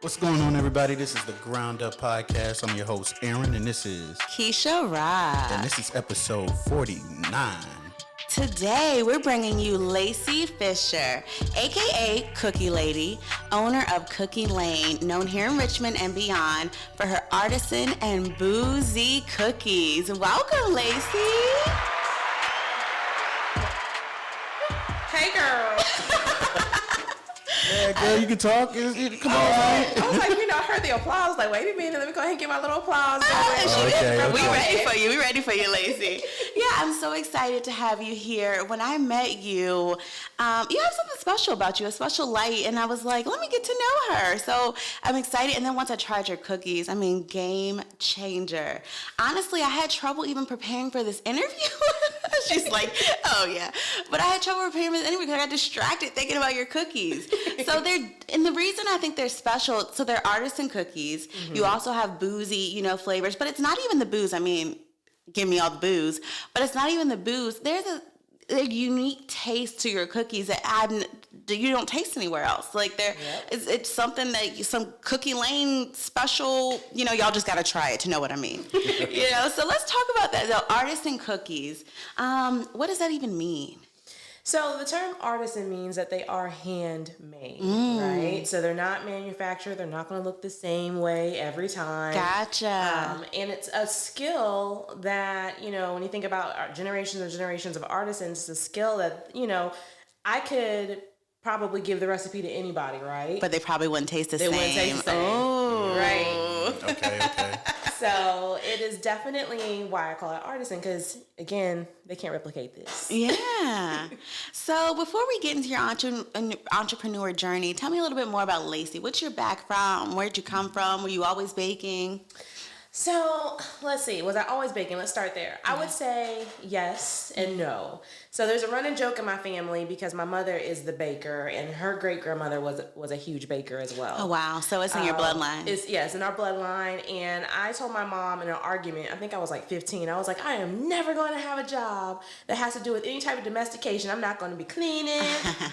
What's going on, everybody? This is the Ground Up Podcast. I'm your host, Aaron, and this is Keisha Rock. And this is episode 49. Today, we're bringing you Lacey Fisher, aka Cookie Lady, owner of Cookie Lane, known here in Richmond and beyond for her artisan and boozy cookies. Welcome, Lacey. Hey, girl. Yeah, girl, you can talk. Come on, man. I was like, I heard the applause. Like, wait a minute, let me go ahead and get my little applause. Okay. We ready for you. We ready for you, Lacey. Yeah, I'm so excited to have you here. When I met you, you have something special about you, a special light, and I was like, let me get to know her. So I'm excited. And then once I tried your cookies, game changer. Honestly, I had trouble even preparing for this interview. She's like, oh yeah. But I had trouble preparing for this interview because I got distracted thinking about your cookies. So and the reason I think they're special, so they're artisan cookies. Mm-hmm. You also have boozy, flavors, but it's not even the booze. Give me all the booze, but it's not even the booze. There's a unique taste to your cookies that you don't taste anywhere else. Like it's something that some Cookie Lane special. Y'all just got to try it to know what I mean. So let's talk about that. The artisan cookies. What does that even mean? So the term artisan means that they are handmade, right? So they're not manufactured. They're not going to look the same way every time. Gotcha. And it's a skill that, when you think about generations and generations of artisans, it's a skill that, I could probably give the recipe to anybody, right? But they probably wouldn't taste the same. They wouldn't taste the same. Oh. Right. Okay. So it is definitely why I call it artisan, because, again, they can't replicate this. Yeah. So before we get into your entrepreneur journey, tell me a little bit more about Lacey. What's your background? Where'd you come from? Were you always baking? So let's see. Was I always baking? Let's start there. I would say yes and no. So there's a running joke in my family because my mother is the baker and her great grandmother was a huge baker as well. Oh wow! So it's in your bloodline. It's in our bloodline. And I told my mom in an argument. I think I was like 15. I was like, I am never going to have a job that has to do with any type of domestication. I'm not going to be cleaning,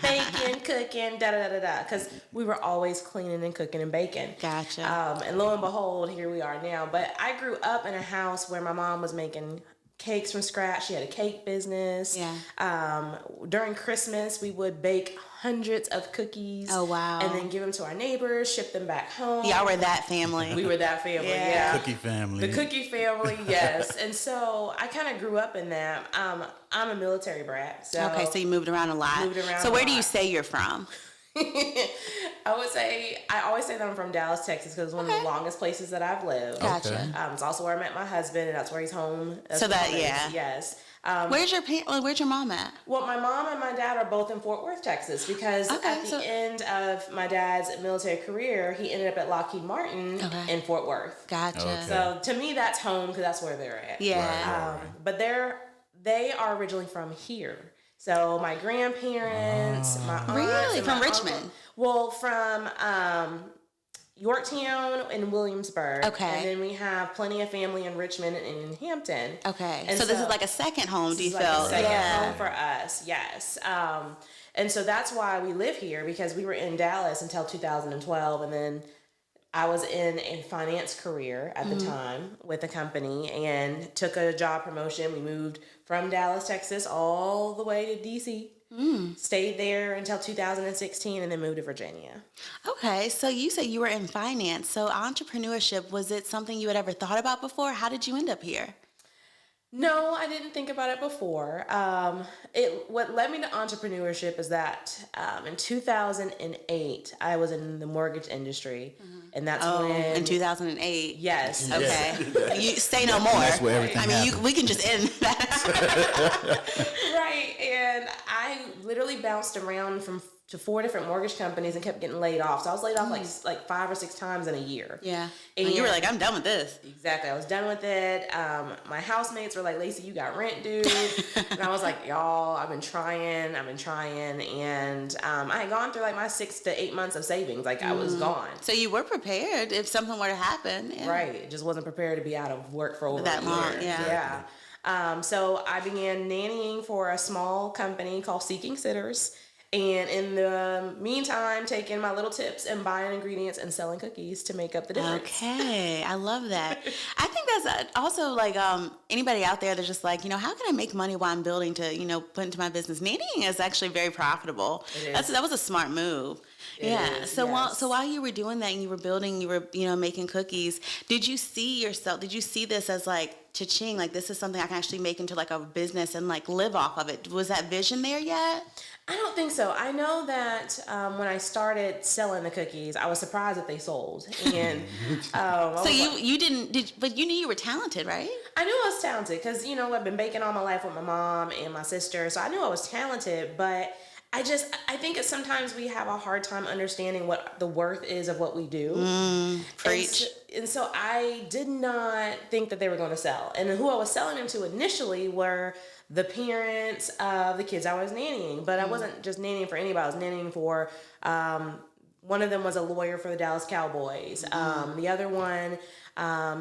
baking, cooking, because we were always cleaning and cooking and baking. Gotcha. And lo and behold, here we are now. But I grew up in a house where my mom was making cakes from scratch. She had a cake business. Yeah. During Christmas, we would bake hundreds of cookies. Oh, wow. And then give them to our neighbors, ship them back home. Y'all were that family. We were that family, yeah. Cookie family. The cookie family, yes. And so I kind of grew up in that. I'm a military brat. Okay, so you moved around a lot. So where do you say you're from? I always say that I'm from Dallas, Texas, because it's one of the longest places that I've lived. Gotcha. Okay. It's also where I met my husband, and that's where he's home. Yes. Where's your mom at? Well, my mom and my dad are both in Fort Worth, Texas, because at the end of my dad's military career, he ended up at Lockheed Martin in Fort Worth. Gotcha. Okay. So to me, that's home because that's where they're at. Yeah. Right. But they are originally from here. So my grandparents, my aunts, really and from my Richmond. uncle, well, from Yorktown and Williamsburg. Okay. And then we have plenty of family in Richmond and in Hampton. Okay. And so this is like a second home, do you feel? Like a second home for us, yes. And so that's why we live here, because we were in Dallas until 2012, and then I was in a finance career at the time with a company and took a job promotion. We moved from Dallas, Texas, all the way to D.C., stayed there until 2016, and then moved to Virginia. Okay, so you say you were in finance. So entrepreneurship, was it something you had ever thought about before? How did you end up here? No, I didn't think about it before. What led me to entrepreneurship is that in 2008, I was in the mortgage industry, and that's when in 2008. Yes. Okay. You say no more. That's where everything happened. We can just end that. Right, and I literally bounced around to 4 different mortgage companies and kept getting laid off. So I was laid off like 5 or 6 times in a year. Yeah. And you were like, I'm done with this. Exactly. I was done with it. My housemates were like, Lacey, you got rent due. And I was like, y'all, I've been trying. And I had gone through like my 6 to 8 months of savings. Like I was gone. So you were prepared if something were to happen. Yeah. Right. Just wasn't prepared to be out of work for over that a year. long. Yeah. So I began nannying for a small company called Seeking Sitters. And in the meantime, taking my little tips and buying ingredients and selling cookies to make up the difference. Okay, I love that. I think that's also like anybody out there that's just like, how can I make money while I'm building to, put into my business? Nannying is actually very profitable. It is. That was a smart move. It is, So yes. while you were doing that and you were building, you were, making cookies, did you see this as like, cha-ching, like this is something I can actually make into like a business and like live off of it? Was that vision there yet? I don't think so. I know that when I started selling the cookies, I was surprised that they sold. And so you didn't, but you knew you were talented, right? I knew I was talented because, I've been baking all my life with my mom and my sister. So I knew I was talented, but I think sometimes we have a hard time understanding what the worth is of what we do. Preach. And so I did not think that they were going to sell. And who I was selling them to initially were the parents of the kids I was nannying. But I wasn't just nannying for anybody. I was nannying for, one of them was a lawyer for the Dallas Cowboys. The other one,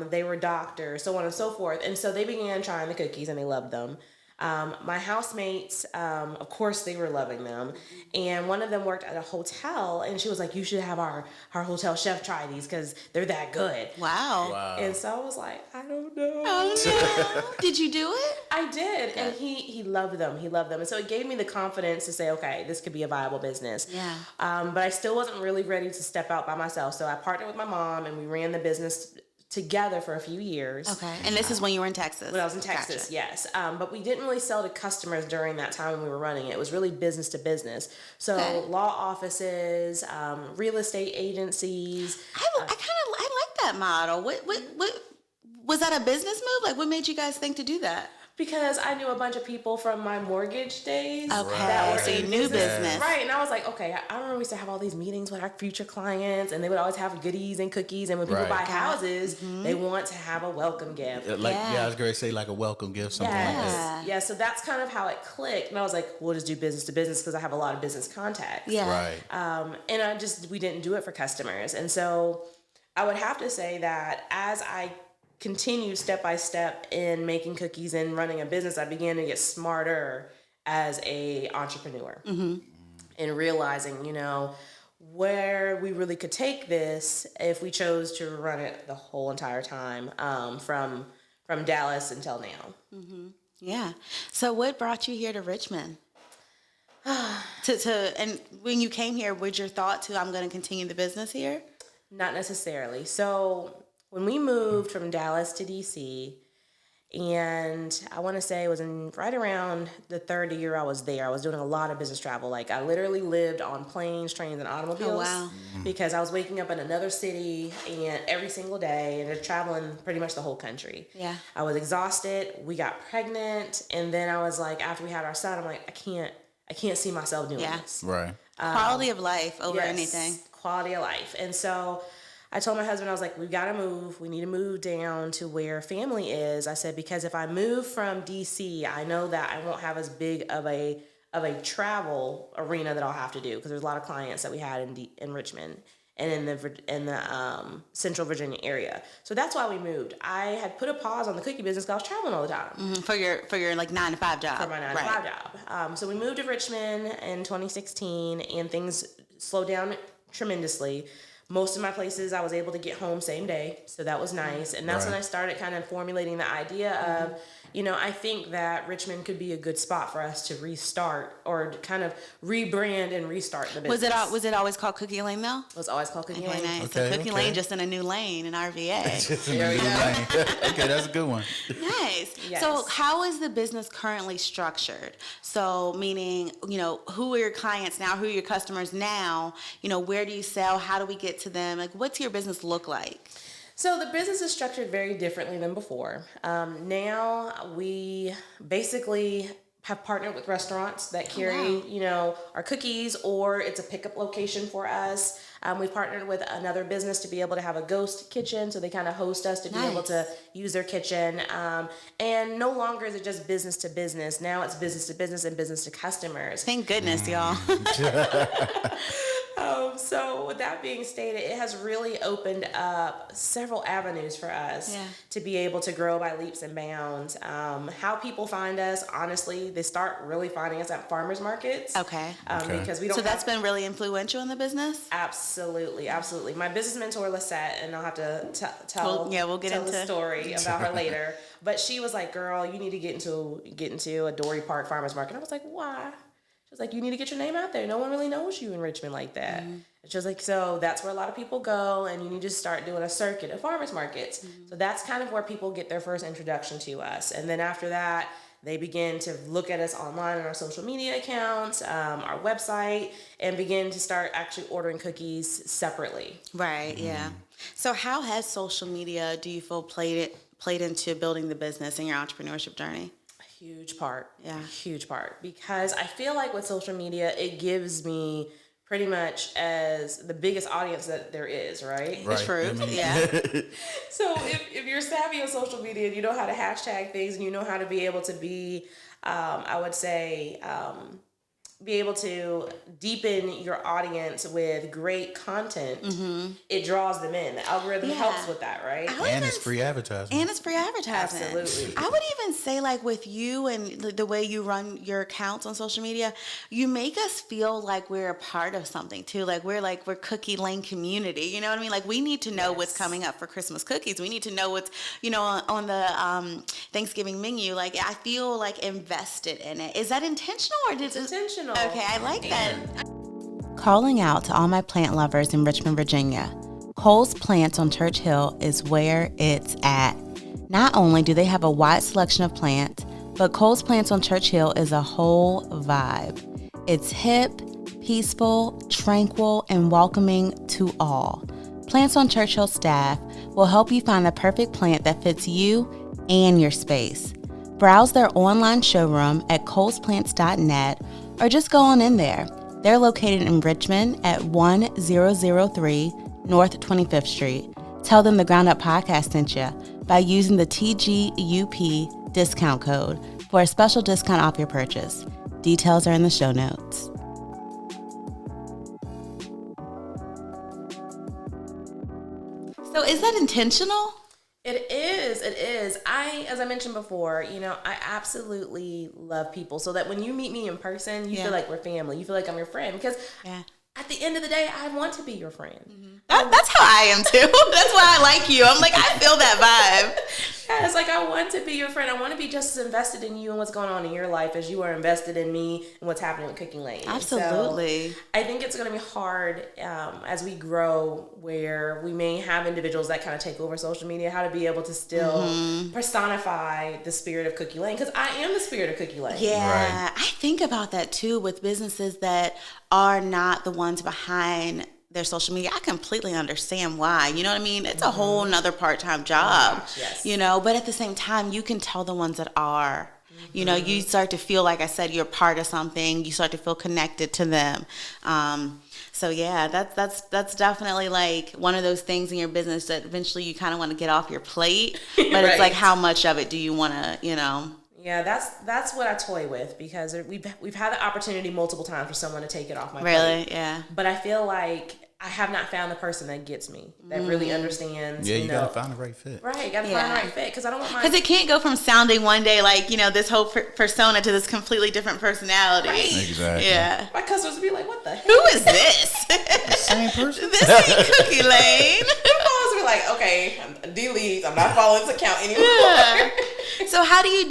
they were doctors, so on and so forth. And so they began trying the cookies and they loved them. My housemates, of course, they were loving them. And one of them worked at a hotel, and she was like, you should have our hotel chef try these because they're that good. Wow. And so I was like, I don't know. Oh, no. Did you do it? I did. And he loved them. He loved them. And so it gave me the confidence to say, okay, this could be a viable business. Yeah. But I still wasn't really ready to step out by myself. So I partnered with my mom, and we ran the business together for a few years. Okay. And this is when you were in Texas? When I was in Texas, Gotcha. yes. But we didn't really sell to customers during that time when we were running it. It was really business to business. So law offices, real estate agencies. I like that model. What was that a business move? Like, what made you guys think to do that? Because I knew a bunch of people from my mortgage days. Okay, that were so you in knew business. Right, and I was like, okay, I remember we used to have all these meetings with our future clients, and they would always have goodies and cookies, and when people buy houses, they want to have a welcome gift. I was going to say like a welcome gift, something like that. Yeah, so that's kind of how it clicked, and I was like, we'll just do business to business because I have a lot of business contacts. Yeah. Right. And we didn't do it for customers, and so I would have to say that as I continued step by step in making cookies and running a business, I began to get smarter as a entrepreneur and realizing, where we really could take this if we chose to run it the whole entire time, from Dallas until now. Yeah. So what brought you here to Richmond? And when you came here, was your thought I'm going to continue the business here? Not necessarily. So when we moved from Dallas to DC, and I want to say it was right around the third year I was there, I was doing a lot of business travel. Like I literally lived on planes, trains, and automobiles. Oh, wow. Because I was waking up in another city and every single day and traveling pretty much the whole country. Yeah. I was exhausted. We got pregnant. And then I was like, after we had our son, I'm like, I can't see myself doing this. Right. Quality of life over anything. Quality of life. And so I told my husband, I was like, we've got to move. We need to move down to where family is. I said, because if I move from DC, I know that I won't have as big of a travel arena that I'll have to do because there's a lot of clients that we had in Richmond and in the Central Virginia area. So that's why we moved. I had put a pause on the cookie business because I was traveling all the time. For your like 9-to-5 job. For my 9-to-5 job. So we moved to Richmond in 2016 and things slowed down tremendously. Most of my places I was able to get home same day, so that was nice. And that's when I started kind of formulating the idea of, I think that Richmond could be a good spot for us to restart or kind of rebrand and restart the business. Was it always called Cookie Lane though? It was always called Cookie Lane. Nice. Okay, So Cookie Lane just in a new lane in RVA. Just a new lane. Okay, that's a good one. Nice. Yes. So how is the business currently structured? So meaning, who are your clients now? Who are your customers now? Where do you sell? How do we get to them? Like, what's your business look like? So the business is structured very differently than before. Now we basically have partnered with restaurants that carry, our cookies, or it's a pickup location for us. We've partnered with another business to be able to have a ghost kitchen, so they kind of host us to be able to use their kitchen. And no longer is it just business to business. Now it's business to business and business to customers. Thank goodness, y'all. So with that being stated, it has really opened up several avenues for us to be able to grow by leaps and bounds. How people find us, honestly, they start really finding us at farmers markets. Okay. Because we don't. So that's been really influential in the business? Absolutely. My business mentor, Lisette, and I'll have to tell the story about her later. But she was like, "Girl, you need to get into a Dory Park farmers market." And I was like, "Why?" She was like, "You need to get your name out there. No one really knows you in Richmond like that." Mm-hmm. And she was like, "So that's where a lot of people go, and you need to start doing a circuit of farmers markets." Mm-hmm. So that's kind of where people get their first introduction to us. And then after that, they begin to look at us online on our social media accounts, our website, and begin to start actually ordering cookies separately. Right, yeah. So how has social media, do you feel, played into building the business and your entrepreneurship journey? Huge part. Yeah. Huge part. Because I feel like with social media, it gives me pretty much as the biggest audience that there is, right? It's true. Yeah. So if you're savvy on social media and you know how to hashtag things and you know how to be able to be, I would say, be able to deepen your audience with great content, it draws them in. The algorithm helps with that, right? And it's free advertising. Absolutely. I would even say, like, with you and the way you run your accounts on social media, you make us feel like we're a part of something too. Like we're Cookie Lane community. You know what I mean? Like, we need to know what's coming up for Christmas cookies. We need to know what's, on the Thanksgiving menu. Like, I feel like invested in it. Is that intentional or it's intentional? Okay, I like that. Calling out to all my plant lovers in Richmond, Virginia. Cole's Plants on Church Hill is where it's at. Not only do they have a wide selection of plants, but Cole's Plants on Church Hill is a whole vibe. It's hip, peaceful, tranquil, and welcoming to all. Plants on Church Hill staff will help you find the perfect plant that fits you and your space. Browse their online showroom at colesplants.net or just go on in there. They're located in Richmond at 1003 North 25th Street. Tell them the Ground Up Podcast sent you by using the TGUP discount code for a special discount off your purchase. Details are in the show notes. So is that intentional? It is. As I mentioned before, I absolutely love people, so that when you meet me in person, you feel like we're family. You feel like I'm your friend, because at the end of the day, I want to be your friend. Mm-hmm. That's how I am too. That's why I like you. I'm like, I feel that vibe. Yeah, it's like, I want to be your friend. I want to be just as invested in you and what's going on in your life as you are invested in me and what's happening with Cooking Lane. Absolutely. So I think it's going to be hard as we grow, where we may have individuals that kind of take over social media, how to be able to still personify the spirit of Cookie Lane, because I am the spirit of Cookie Lane. Yeah, right. I think about that too with businesses that are not the ones behind their social media. I completely understand why. You know what I mean? It's a whole nother part-time job, yes. But at the same time, you can tell the ones that are. You start to feel, like I said, you're part of something. You start to feel connected to them. So yeah, that's definitely like one of those things in your business that eventually you kind of want to get off your plate. But Right. It's like, how much of it do you want to, Yeah, that's what I toy with, because we've had the opportunity multiple times for someone to take it off my plate. Really? Yeah. But I feel like I have not found the person that gets me, that really understands. Yeah, you gotta find the right fit. Right, you gotta find the right fit, because I don't want my... Because it can't go from sounding one day like, this whole persona to this completely different personality. Right. Exactly. Yeah. My customers would be like, what the heck? Who is this? The same person? This ain't Cookie Lane. Followers be like, okay, delete. I'm not following this account anymore. Yeah. So how do you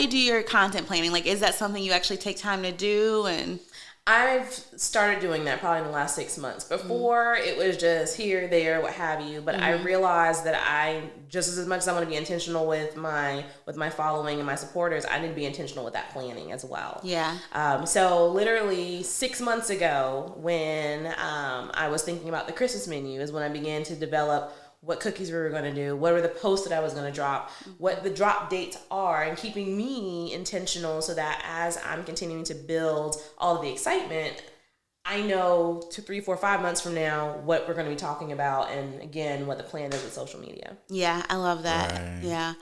do your content planning? Like, is that something you actually take time to do? And I've started doing that probably in the last 6 months. Before, it was just here, there, what have you. But I realized that I, just as much as I want to be intentional with my following and my supporters, I need to be intentional with that planning as well. Yeah. So literally 6 months ago, when I was thinking about the Christmas menu, is when I began to develop what cookies we were going to do, what were the posts that I was going to drop, what the drop dates are, and keeping me intentional so that as I'm continuing to build all of the excitement, I know 2, 3, 4, 5 months from now what we're going to be talking about, and again, what the plan is with social media. Yeah, I love that. Right. Yeah.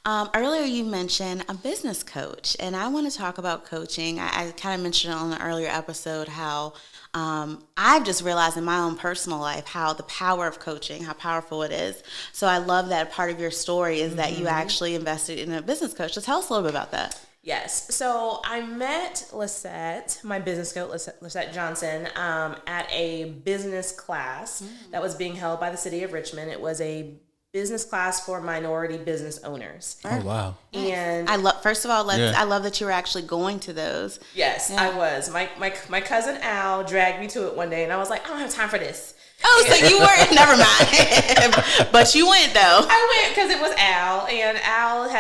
Earlier you mentioned a business coach, and I want to talk about coaching. I kind of mentioned on an earlier episode how I've just realized in my own personal life how the power of coaching, how powerful it is. So I love that part of your story is that you actually invested in a business coach. So tell us a little bit about that. Yes. So I met Lisette, my business coach, Lisette Johnson, at a business class that was being held by the city of Richmond. It was a business class for minority business owners. Oh, wow. And I love. First of all, Yeah. I love that you were actually going to those. yes, Yeah. I was. My cousin Al dragged me to it one day, and I was like, I don't have time for this. Oh, so you weren't. Never mind. But you went though. I went because it was Al, and Al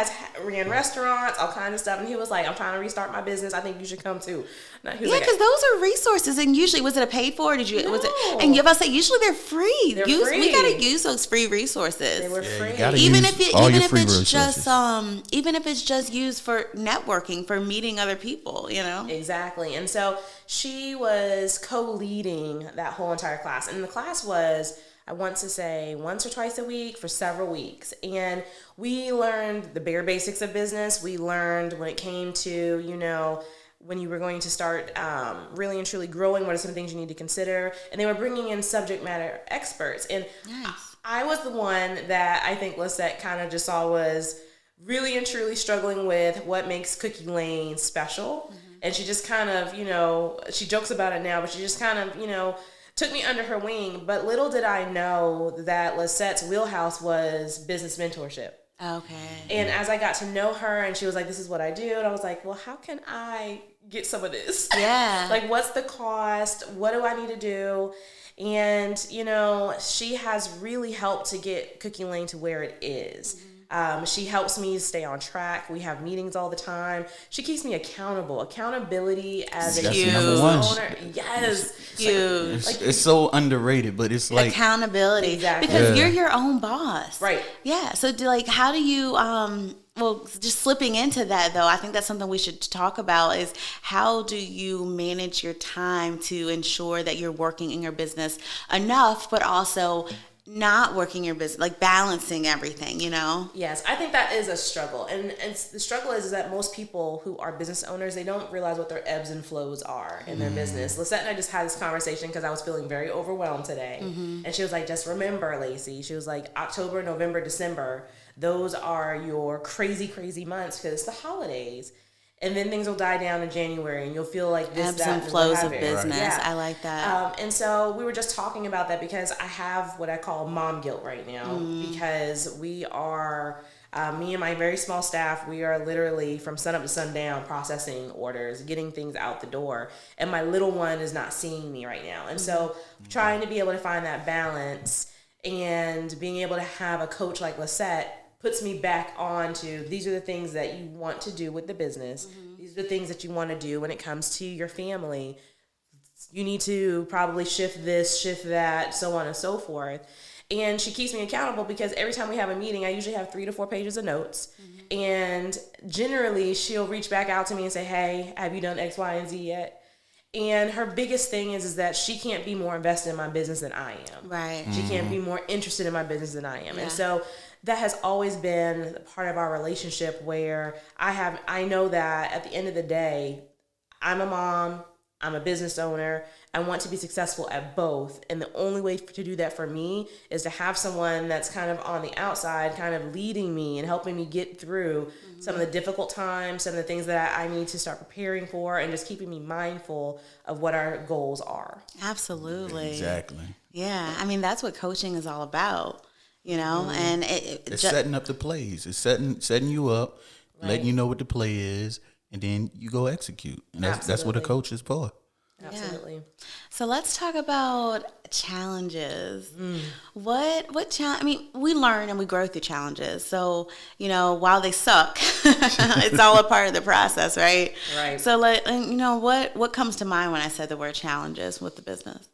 ran restaurants, all kinds of stuff, and he was like, I'm trying to restart my business. I think you should come too. And he was Yeah, like, because those are resources, and usually was it a paid for? Or did you? Was it? No. And you about to say usually they're free. They're We free. gotta use those free resources. they were Yeah, you free. gotta even use if all even your if free it's resources. just even if it's just used for networking, for meeting other people, you know. Exactly. And so she was co-leading that whole entire class. And the class was, I want to say, once or twice a week for several weeks. And we learned the bare basics of business. We learned when it came to, when you were going to start really and truly growing, what are some things you need to consider? And they were bringing in subject matter experts. And Nice. I was the one that I think Lisette kind of just saw was really and truly struggling with what makes Cookie Lane special. And she just kind of, she jokes about it now, but she just kind of, took me under her wing. But little did I know that Lisette's wheelhouse was business mentorship. Okay. And as I got to know her and she was like, this is what I do. And I was like, well, how can I get some of this? Yeah. Like, what's the cost? What do I need to do? And, she has really helped to get Cookie Lane to where it is. She helps me stay on track. We have meetings all the time. She keeps me accountable. Accountability as a That's Huge. business number one. owner. Yes. Huge. It's so underrated, but it's like Accountability. Exactly. Because Yeah. you're your own boss. Right. Yeah. So how do you well, just slipping into that though, I think that's something we should talk about is how do you manage your time to ensure that you're working in your business enough, but also not working your business, like balancing everything, Yes, I think that is a struggle. And the struggle is that most people who are business owners, they don't realize what their ebbs and flows are in their business. Lisette and I just had this conversation because I was feeling very overwhelmed today. And she was like, just remember, Lacey, she was like, October, November, December, those are your crazy, crazy months because it's the holidays. And then things will die down in January, and you'll feel like this, Ebbs that, and what flows have of you. business. Yeah. I like that. And so we were just talking about that because I have what I call mom guilt right now because we are, me and my very small staff, we are literally from sun up to sundown processing orders, getting things out the door. And my little one is not seeing me right now. And so trying to be able to find that balance and being able to have a coach like Lisette puts me back on to these are the things that you want to do with the business. These are the things that you want to do when it comes to your family. You need to probably shift this, shift that, so on and so forth. And she keeps me accountable because every time we have a meeting, I usually have 3 to 4 pages of notes. And generally, she'll reach back out to me and say, hey, have you done X, Y, and Z yet? And her biggest thing is that she can't be more invested in my business than I am. Right. She can't be more interested in my business than I am. Yeah. And so that has always been part of our relationship where I know that at the end of the day, I'm a mom, I'm a business owner, I want to be successful at both. And the only way to do that for me is to have someone that's kind of on the outside, kind of leading me and helping me get through some of the difficult times, some of the things that I need to start preparing for, and just keeping me mindful of what our goals are. Absolutely. exactly. Yeah. I mean, that's what coaching is all about, and It's setting up the plays. It's setting you up, letting you know what the play is, and then you go execute. And that's what a Absolutely. coach is for. Absolutely. So let's talk about challenges. What challenge? I mean, we learn and we grow through challenges. So while they suck, it's all a part of the process, right? Right. So what comes to mind when I said the word challenges with the business?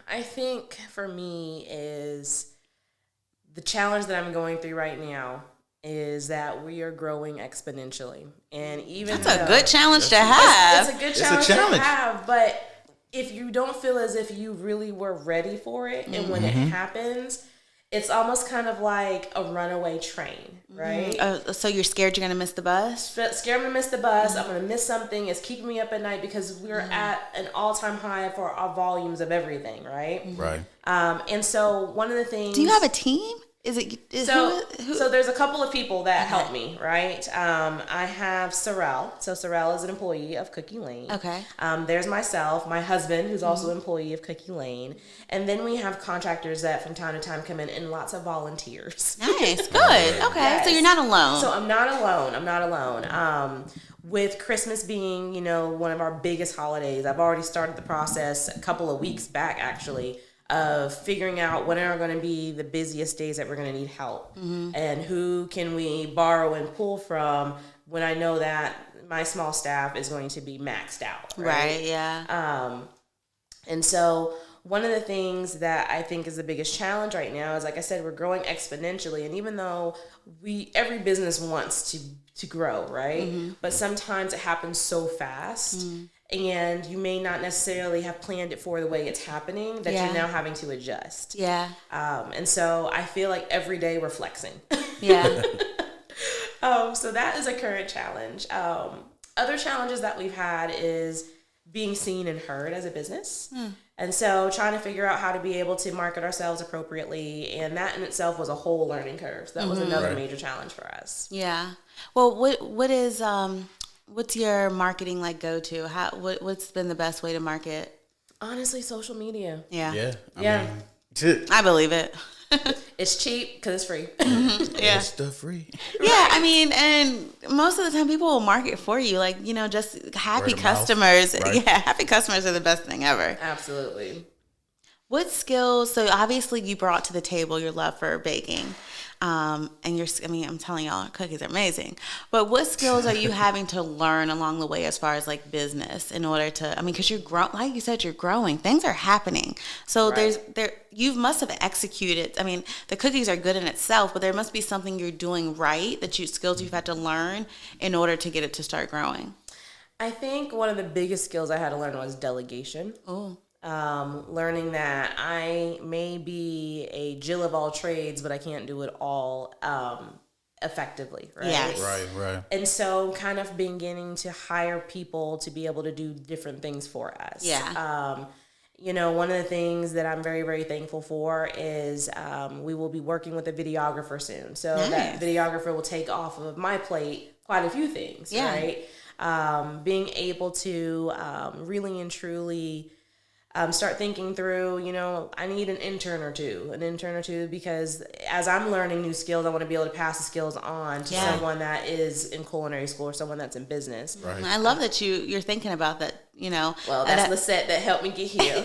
I think for me is the challenge that I'm going through right now is that we are growing exponentially. And even That's a good challenge to have. it's a good challenge, challenge. to have, but if you don't feel as if you really were ready for it and when it happens, It's almost kind of like a runaway train, right? So you're scared you're going to miss the bus? Scared I'm going to miss the bus. I'm going to miss something. It's keeping me up at night because we're at an all-time high for our volumes of everything, right? Right. And so one of the things... Do you have a team? So there's a couple of people that help me, right? I have Sorrel. So Sorrel is an employee of Cookie Lane. Okay. There's myself, my husband, who's also an employee of Cookie Lane. And then we have contractors that from time to time come in and lots of volunteers. Nice. Good. Okay. Yes. So you're not alone. So I'm not alone. With Christmas being, one of our biggest holidays, I've already started the process a couple of weeks back, actually, of figuring out when are going to be the busiest days that we're going to need help and who can we borrow and pull from when I know that my small staff is going to be maxed out. Right, yeah. And so one of the things that I think is the biggest challenge right now is, like I said, we're growing exponentially. And even though every business wants to grow, right? But sometimes it happens so fast. And you may not necessarily have planned it for the way it's happening that you're now having to adjust. Yeah. And so I feel like every day we're flexing. Yeah. So that is a current challenge. Other challenges that we've had is being seen and heard as a business. And so trying to figure out how to be able to market ourselves appropriately. And that in itself was a whole learning curve. So that was another major challenge for us. Yeah. Well, what is... what's your marketing go-to? What's been the best way to market? Honestly, social media. Yeah. Yeah. I believe it. It's cheap because it's free. Yeah. It's stuff free. Yeah, I mean, and most of the time people will market for you. Just happy Word of customers. mouth, right? Yeah, happy customers are the best thing ever. Absolutely. What skills, so obviously you brought to the table your love for baking. And I'm telling y'all, cookies are amazing. But what skills are you having to learn along the way as far as business in order to, because you're growing, like you said, you're growing. Things are happening. So you must have executed. The cookies are good in itself, but there must be something you're doing right, skills you've had to learn in order to get it to start growing. I think one of the biggest skills I had to learn was delegation. Oh. Learning that I may be a Jill of all trades, but I can't do it all effectively, right? Yes. Right. And so kind of beginning to hire people to be able to do different things for us. Yeah. One of the things that I'm very, very thankful for is we will be working with a videographer soon. So that videographer will take off of my plate quite a few things, right? Being able to really and truly start thinking through, I need an intern or two, because as I'm learning new skills, I want to be able to pass the skills on to someone that is in culinary school or someone that's in business. Right. I love that you're thinking about that, Well, that's Lisette that helped me get here.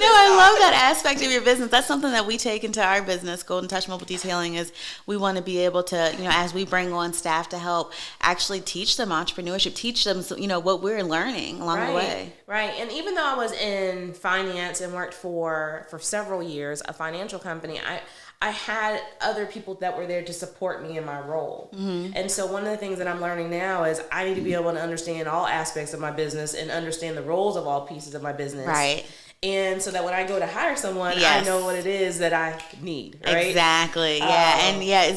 No, I love that aspect of your business. That's something that we take into our business, Golden Touch Mobile Detailing, is we want to be able to, as we bring on staff to help, actually teach them entrepreneurship, teach them, what we're learning along the way. Right. And even though I was in finance and worked for several years, a financial company, I had other people that were there to support me in my role. And so one of the things that I'm learning now is I need to be able to understand all aspects of my business and understand the roles of all pieces of my business. Right. And so that when I go to hire someone, I know what it is that I need, right? Exactly. Yeah.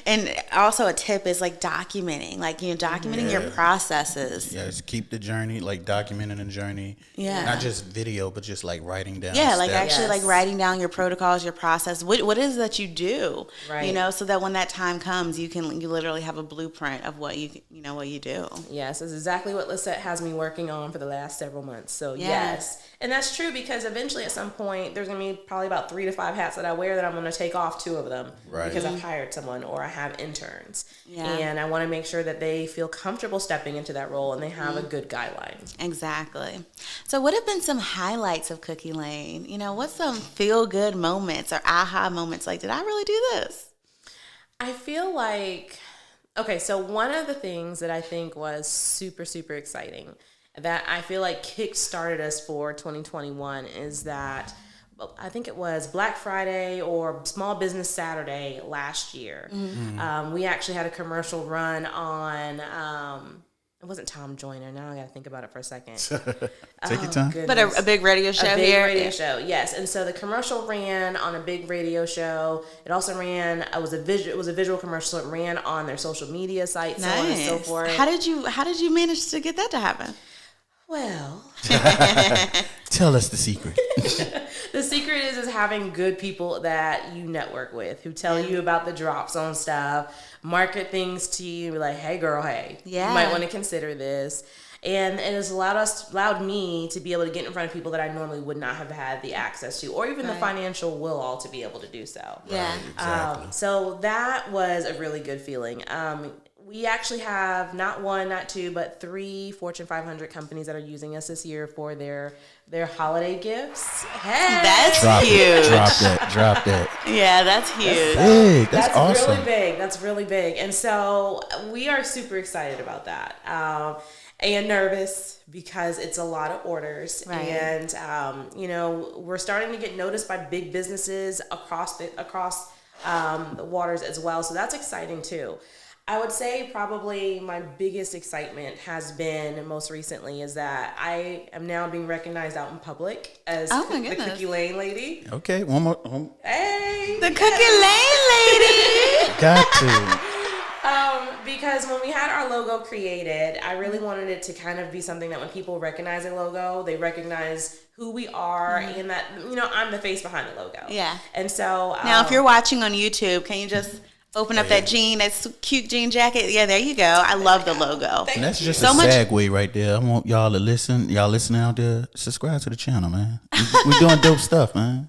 And also a tip is documenting, documenting your processes. Yeah, just keep the journey, documenting the journey. Yeah. Not just video, but just writing down. Yeah, steps. actually writing down your protocols, your process. What is that you do? Right. So that when that time comes, you literally have a blueprint of what you do. Yes, that's exactly what Lisette has me working on for the last several months. So yes. And that's true because eventually at some point there's going to be probably about 3 to 5 hats that I wear that I'm going to take off 2 of them because I've hired someone or I have interns. Yeah. And I want to make sure that they feel comfortable stepping into that role and they have a good guideline. Exactly. So what have been some highlights of Cookie Lane? What's some feel-good moments or aha moments did I really do this? I feel so one of the things that I think was super, super exciting that I feel kick-started us for 2021 is that I think it was Black Friday or Small Business Saturday last year. We actually had a commercial run on It wasn't Tom Joyner. Now I got to think about it for a second. Take your time. But a big radio show a big here. radio show, yes. And so the commercial ran on a big radio show. It also ran. It was a visual commercial. So it ran on their social media sites, so on and so forth. How did you manage to get that to happen? Well, Tell us the secret. the secret is having good people that you network with who tell you about the drops on stuff, market things to you, like, hey girl, hey, you might want to consider this. And it has allowed me to be able to get in front of people that I normally would not have had the access to, or even the financial will to be able to do so. Yeah. Exactly. So that was a really good feeling. We actually have not one, not two, but 3 Fortune 500 companies that are using us this year for their holiday gifts. Hey! That's Drop huge. it. Drop that. Yeah, that's huge. Big. That's awesome. Really big. That's really big. And so we are super excited about that. And nervous because it's a lot of orders. Right. And, we're starting to get noticed by big businesses across the waters as well. So that's exciting too. I would say probably my biggest excitement has been most recently is that I am now being recognized out in public as the Cookie Lane lady. Okay, one more. Hey! The Cookie Lane lady. Got to. Because when we had our logo created, I really wanted it to kind of be something that when people recognize a logo, they recognize who we are and that, I'm the face behind the logo. Yeah. And so... Now, if you're watching on YouTube, can you just open up that cute jean jacket? Yeah, there you go. I love the logo. And that's just a segue right there. I want y'all to listen. Y'all listening out there, subscribe to the channel, man. We're doing dope stuff, man.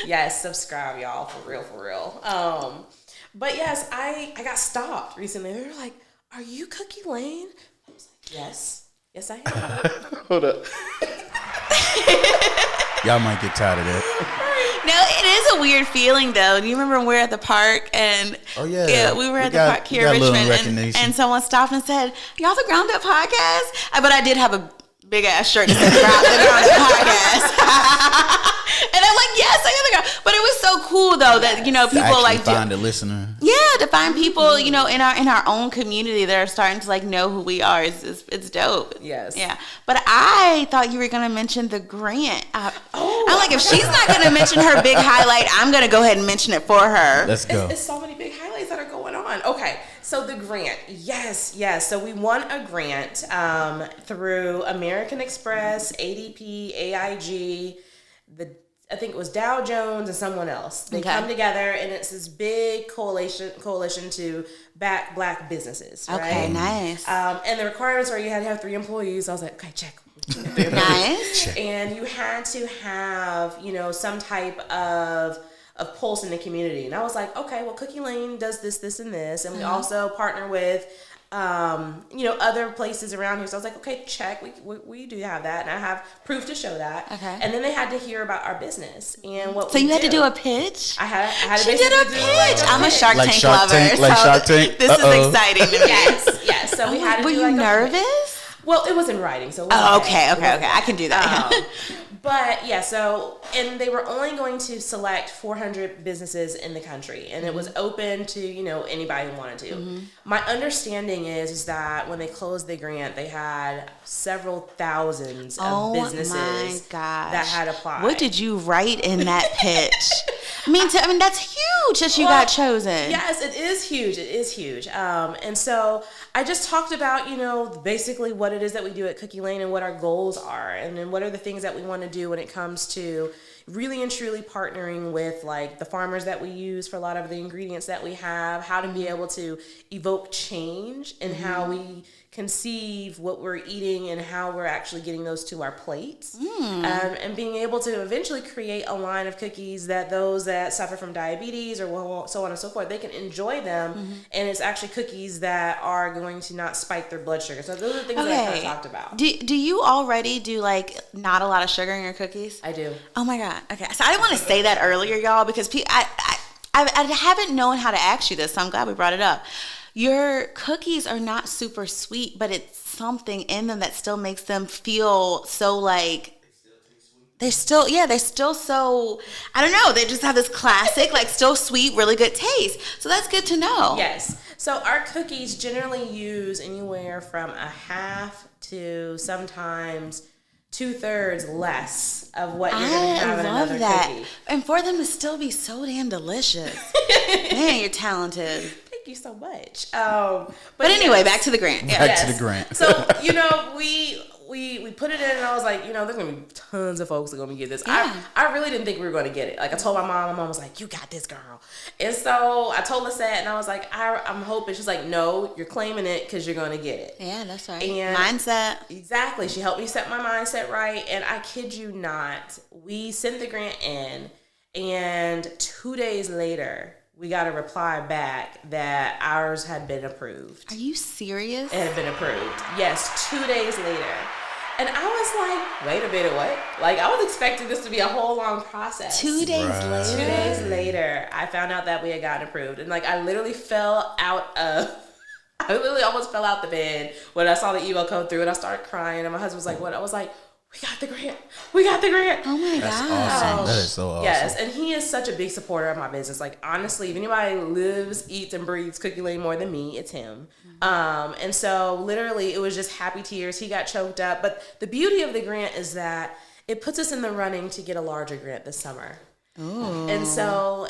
Yes, subscribe, y'all, for real. But yes, I got stopped recently. They were like, "Are you Cookie Lane?" I was like, "Yes, I am." Hold up. Y'all might get tired of that. No, it is a weird feeling, though. Do you remember when we were at the park and we were at the park here in Richmond, and someone stopped and said, "Y'all the Ground Up Podcast?" But I did have a big ass shirt that said the Ground Up Podcast. And I'm like, yes, I am the Ground. But it was so cool though that people like find a listener. Yeah, to find people in our own community that are starting to know who we are. It's dope. Yes. Yeah. But I thought you were gonna mention the grant. I'm like, if she's not gonna mention her big highlight, I'm gonna go ahead and mention it for her. Let's go. It's so many big highlights that are going on. Okay. So the grant, yes. So we won a grant through American Express, ADP, AIG, I think it was Dow Jones and someone else. They come together and it's this big coalition to back Black businesses. Right? Okay, nice. And the requirements are you had to have 3 employees. So I was like, okay, check. Nice. And you had to have some type of pulse in the community. And I was like, okay, well, Cookie Lane does this, and this. And we also partner with, other places around here. So I was like, okay, check. We do have that. And I have proof to show that. Okay. And then they had to hear about our business and what So you had to do a pitch? I had to She did a pitch. I'm a Shark Tank Shark lover. Tank, like Shark Tank. This is exciting to me. Yes. So we had to Were do you like nervous? Well, it was in writing, so it Oh, wasn't okay. bad. I can do that. But yeah, and they were only going to select 400 businesses in the country, and it was open to anybody who wanted to. My understanding is that when they closed the grant, they had several thousands of businesses my gosh. that had applied. What did you write in that pitch? I mean, that's huge that you got chosen. Yes, it is huge. It is huge. And so I just talked about, basically what it is that we do at Cookie Lane and what our goals are, and then what are the things that we want to do when it comes to really and truly partnering with the farmers that we use for a lot of the ingredients that we have, how to be able to evoke change in how we conceive what we're eating and how we're actually getting those to our plates, and being able to eventually create a line of cookies that those that suffer from diabetes or so on and so forth, they can enjoy them, and it's actually cookies that are going to not spike their blood sugar. So those are the things that I kind of talked about. Do you already do not a lot of sugar in your cookies? I do. Oh my God. Okay. So I didn't want to say that earlier, y'all, because I haven't known how to ask you this, so I'm glad we brought it up. Your cookies are not super sweet, but it's something in them that still makes them feel so they're still so, I don't know, they just have this classic, still sweet, really good taste. So that's good to know. Yes. So our cookies generally use anywhere from a half to sometimes 2/3 less of what you're going to have in another cookie. And for them to still be so damn delicious. Man, you're talented. Thank you so much. But anyway, back to the grant. Yeah. Back to the grant. So, we put it in, and I was like, there's going to be tons of folks that are going to get this. Yeah. I really didn't think we were going to get it. Like, I told my mom was like, you got this, girl. And so I told Lacey, and I was like, I'm hoping. She's like, no, you're claiming it because you're going to get it. Yeah, that's right. And mindset. Exactly. She helped me set my mindset right. And I kid you not, we sent the grant in, and 2 days later, we got a reply back that ours had been approved. Are you serious? It had been approved. Yes, 2 days later. And I was like, wait a minute, what? Like, I was expecting this to be a whole long process. 2 days later? 2 days later, I found out that we had gotten approved. And, like, I literally almost fell out the bed when I saw the email come through, and I started crying. And my husband was like, what? I was like, we got the grant. We got the grant. Oh my That's gosh. awesome. That is so awesome. Yes, and he is such a big supporter of my business. Like, honestly, if anybody lives, eats, and breathes Cookie Lane more than me, it's him. And so literally it was just happy tears. He got choked up. But the beauty of the grant is that it puts us in the running to get a larger grant this summer. Ooh. And so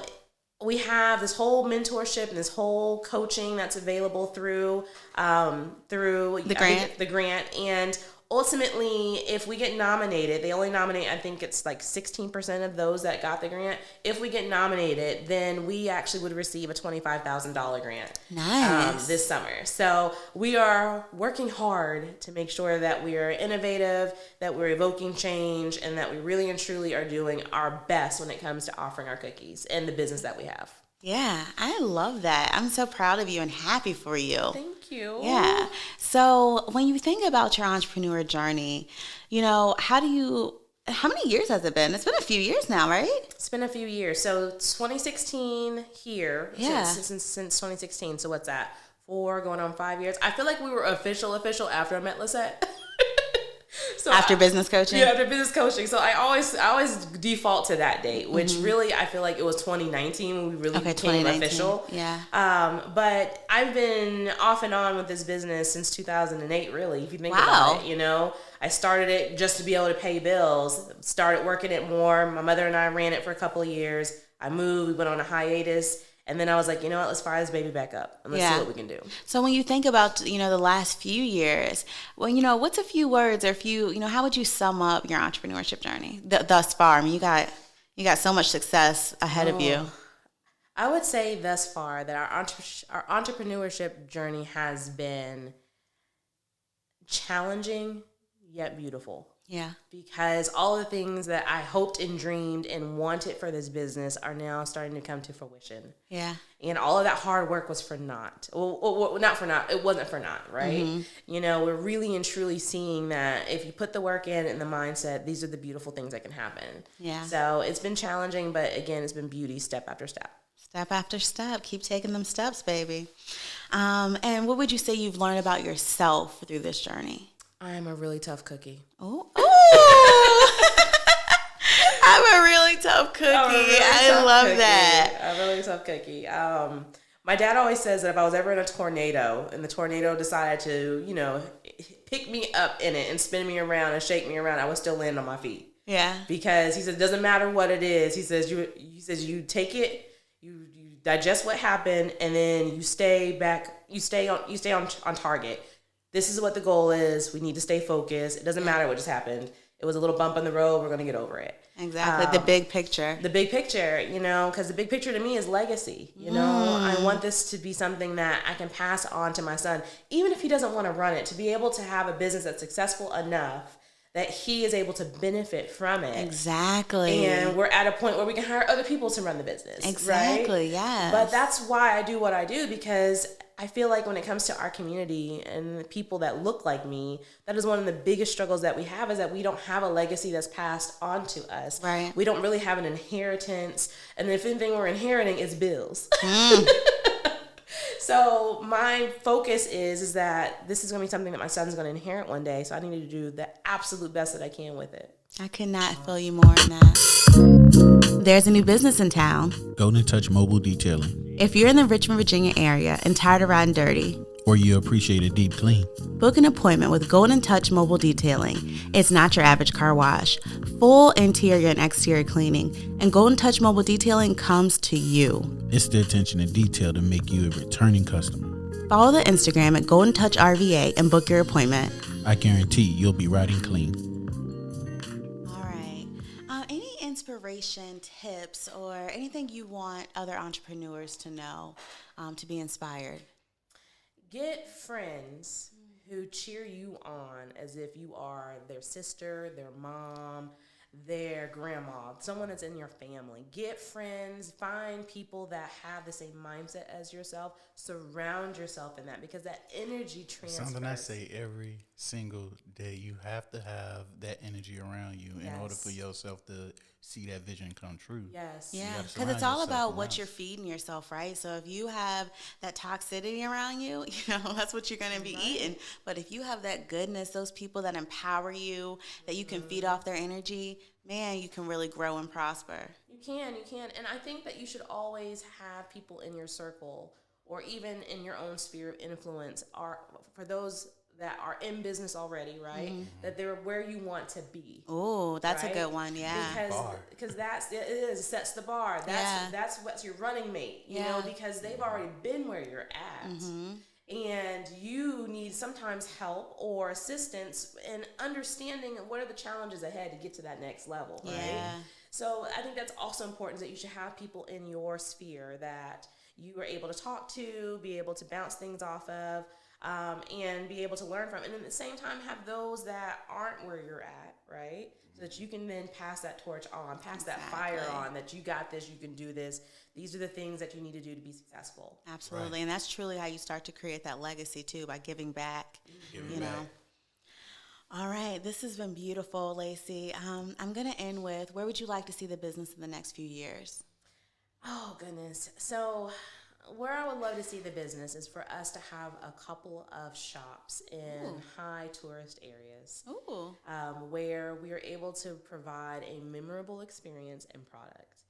we have this whole mentorship and this whole coaching that's available through The grant. The grant. And ultimately, if we get nominated, they only nominate, I think it's like 16% of those that got the grant. If we get nominated, then we actually would receive a $25,000 grant. Nice. This summer. So we are working hard to make sure that we are innovative, that we're evoking change, and that we really and truly are doing our best when it comes to offering our cookies and the business that we have. Yeah, I love that. I'm so proud of you and happy for you. Thank you. Yeah. So when you think about your entrepreneur journey, how many years has it been? It's been a few years now, right? It's been a few years. So 2016 here. Yeah. Since 2016. So what's that? 4 going on 5 years. I feel like we were official after I met Lacey. So after business coaching? Yeah, after business coaching. So I always default to that date, which really I feel like it was 2019 when we really became official. Yeah. But I've been off and on with this business since 2008, really, if you think about it, I started it just to be able to pay bills, started working it more. My mother and I ran it for a couple of years. I moved, we went on a hiatus. And then I was like, you know what, let's fire this baby back up and let's see what we can do. So when you think about, the last few years, well, what's a few words or how would you sum up your entrepreneurship journey thus far? I mean, you got so much success ahead of you. I would say thus far that our entrepreneurship journey has been challenging yet beautiful. Yeah. Because all the things that I hoped and dreamed and wanted for this business are now starting to come to fruition. Yeah. And all of that hard work was for naught. Well, not for naught. It wasn't for naught, right? Mm-hmm. We're really and truly seeing that if you put the work in and the mindset, these are the beautiful things that can happen. Yeah. So it's been challenging, but again, it's been beauty step after step. Step after step. Keep taking them steps, baby. And what would you say you've learned about yourself through this journey? I am a really tough cookie. Oh. I'm a really tough cookie. I love that. I'm a really tough cookie. My dad always says that if I was ever in a tornado and the tornado decided to, pick me up in it and spin me around and shake me around, I would still land on my feet. Yeah. Because he says it doesn't matter what it is. He says you take it, you digest what happened, and then you stay on target. This is what the goal is. We need to stay focused. It doesn't matter what just happened. It was a little bump on the road. We're going to get over it. Exactly. The big picture. The big picture, because the big picture to me is legacy. I want this to be something that I can pass on to my son, even if he doesn't want to run it, to be able to have a business that's successful enough that he is able to benefit from it. Exactly. And we're at a point where we can hire other people to run the business. Exactly, right? yes. But that's why I do what I do, because I feel like when it comes to our community and the people that look like me, that is one of the biggest struggles that we have, is that we don't have a legacy that's passed on to us. Right. We don't really have an inheritance. And if anything we're inheriting, it's bills. So my focus is that this is going to be something that my son's going to inherit one day. So I need to do the absolute best that I can with it. I could not feel you more in that. There's a new business in town. Golden Touch Mobile Detailing. If you're in the Richmond, Virginia area and tired of riding dirty, or you appreciate a deep clean, book an appointment with Golden Touch Mobile Detailing. It's not your average car wash. Full interior and exterior cleaning, and Golden Touch Mobile Detailing comes to you. It's the attention to detail to make you a returning customer. Follow the Instagram at Golden Touch RVA and book your appointment. I guarantee you'll be riding clean. All right. Any inspiration, tips, or anything you want other entrepreneurs to know to be inspired? Get friends who cheer you on as if you are their sister, their mom, their grandma, someone that's in your family. Get friends, find people that have the same mindset as yourself. Surround yourself in that, because that energy transfers. Something I say every single day, you have to have that energy around you in order for yourself to see that vision come true. Yes. Yeah, because it's all about what you're feeding yourself, right? So if you have that toxicity around you, that's what you're going to be eating. But if you have that goodness, those people that empower you, that you can feed off their energy, man, you can really grow and prosper. You can. And I think that you should always have people in your circle or even in your own sphere of influence for those that are in business already, right? Mm-hmm. That they're where you want to be. Oh, that's a good one, yeah. Because it sets the bar. That's what's your running mate, you know, because they've already been where you're at. Mm-hmm. And you need sometimes help or assistance in understanding what are the challenges ahead to get to that next level, right? Yeah. So I think that's also important, that you should have people in your sphere that you are able to talk to, be able to bounce things off of, and be able to learn from. And at the same time, have those that aren't where you're at, right? So that you can then pass that torch on, that fire on, that you got this, you can do this. These are the things that you need to do to be successful. Absolutely. Right. And that's truly how you start to create that legacy, too, by giving back, you know. All right. This has been beautiful, Lacey. I'm going to end with, where would you like to see the business in the next few years? Oh, goodness. So where I would love to see the business is for us to have a couple of shops in high tourist areas where we are able to provide a memorable experience and product.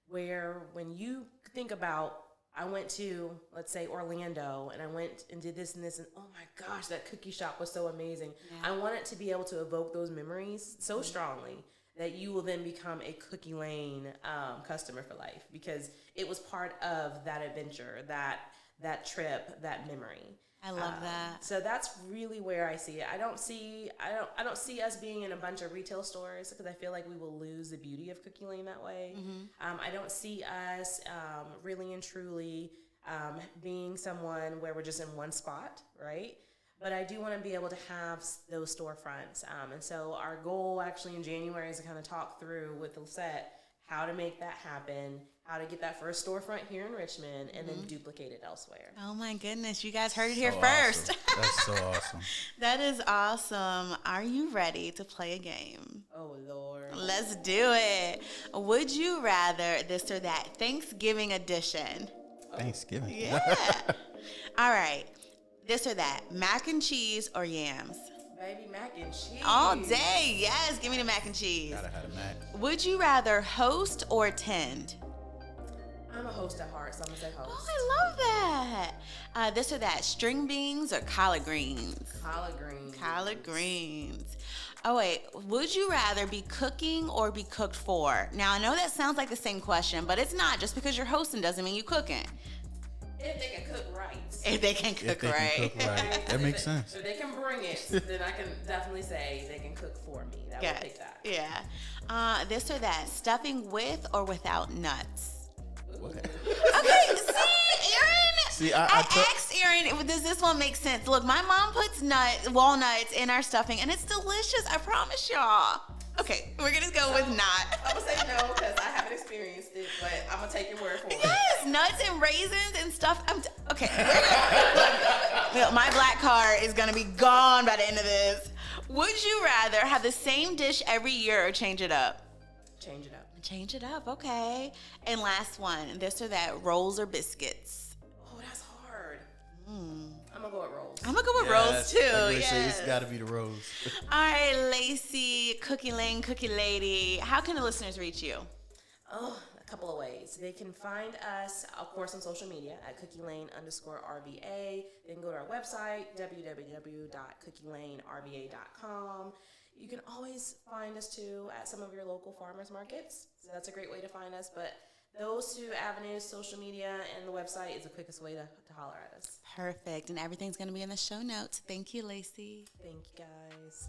Where when you think about, I went to, let's say, Orlando, and I went and did this and this, and oh my gosh, that cookie shop was so amazing. Yeah. I want it to be able to evoke those memories so strongly that you will then become a Cookie Lane customer for life, because it was part of that adventure, that trip, that memory. I love that. So that's really where I see it. I don't see us being in a bunch of retail stores, because I feel like we will lose the beauty of Cookie Lane that way. Mm-hmm. I don't see us really and truly being someone where we're just in one spot, right? But I do want to be able to have those storefronts. And so our goal actually in January is to kind of talk through with Lisette how to make that happen, how to get that first storefront here in Richmond, and then duplicate it elsewhere. Oh my goodness, you guys heard it here first. Awesome. That's so awesome. That is awesome. Are you ready to play a game? Oh, Lord. Let's do it. Would you rather this or that? Thanksgiving edition. Thanksgiving. Yeah. All right. This or that, mac and cheese or yams? Baby, mac and cheese. All day, yes. Give me the mac and cheese. Gotta have a mac. Would you rather host or attend? I'm a host at heart, so I'm gonna say host. Oh, I love that. This or that, string beans or collard greens? Collard greens. Collard greens. Oh, wait. Would you rather be cooking or be cooked for? Now, I know that sounds like the same question, but it's not. Just because you're hosting doesn't mean you're cooking. If they can cook right. If they can cook right. That makes sense. If they can bring it, then I can definitely say they can cook for me. That would take that. Yeah. This or that, stuffing with or without nuts? What? Okay, see, Aaron. I asked Aaron, does this one make sense? Look, my mom puts walnuts in our stuffing, and it's delicious. I promise y'all. Okay, we're going to go with not. I'm going to say no because I haven't experienced it, but I'm going to take your word for it. Yes, nuts and raisins and stuff. Okay. Look, my black card is going to be gone by the end of this. Would you rather have the same dish every year or change it up? Change it up. Change it up, okay. And last one, this or that, rolls or biscuits? Oh, that's hard. I'm going to go with rolls. I'm going to go with rolls, too. Yes. It's got to be the rolls. All right, Lacey, Cookie Lane, Cookie Lady. How can the listeners reach you? Oh, couple of ways. They can find us, of course, on social media at cookielane_RVA. They can go to our website, www.cookielanerva.com. You can always find us, too, at some of your local farmers markets. So that's a great way to find us. But those two avenues, social media and the website, is the quickest way to holler at us. Perfect. And everything's going to be in the show notes. Thank you, Lacey. Thank you, guys.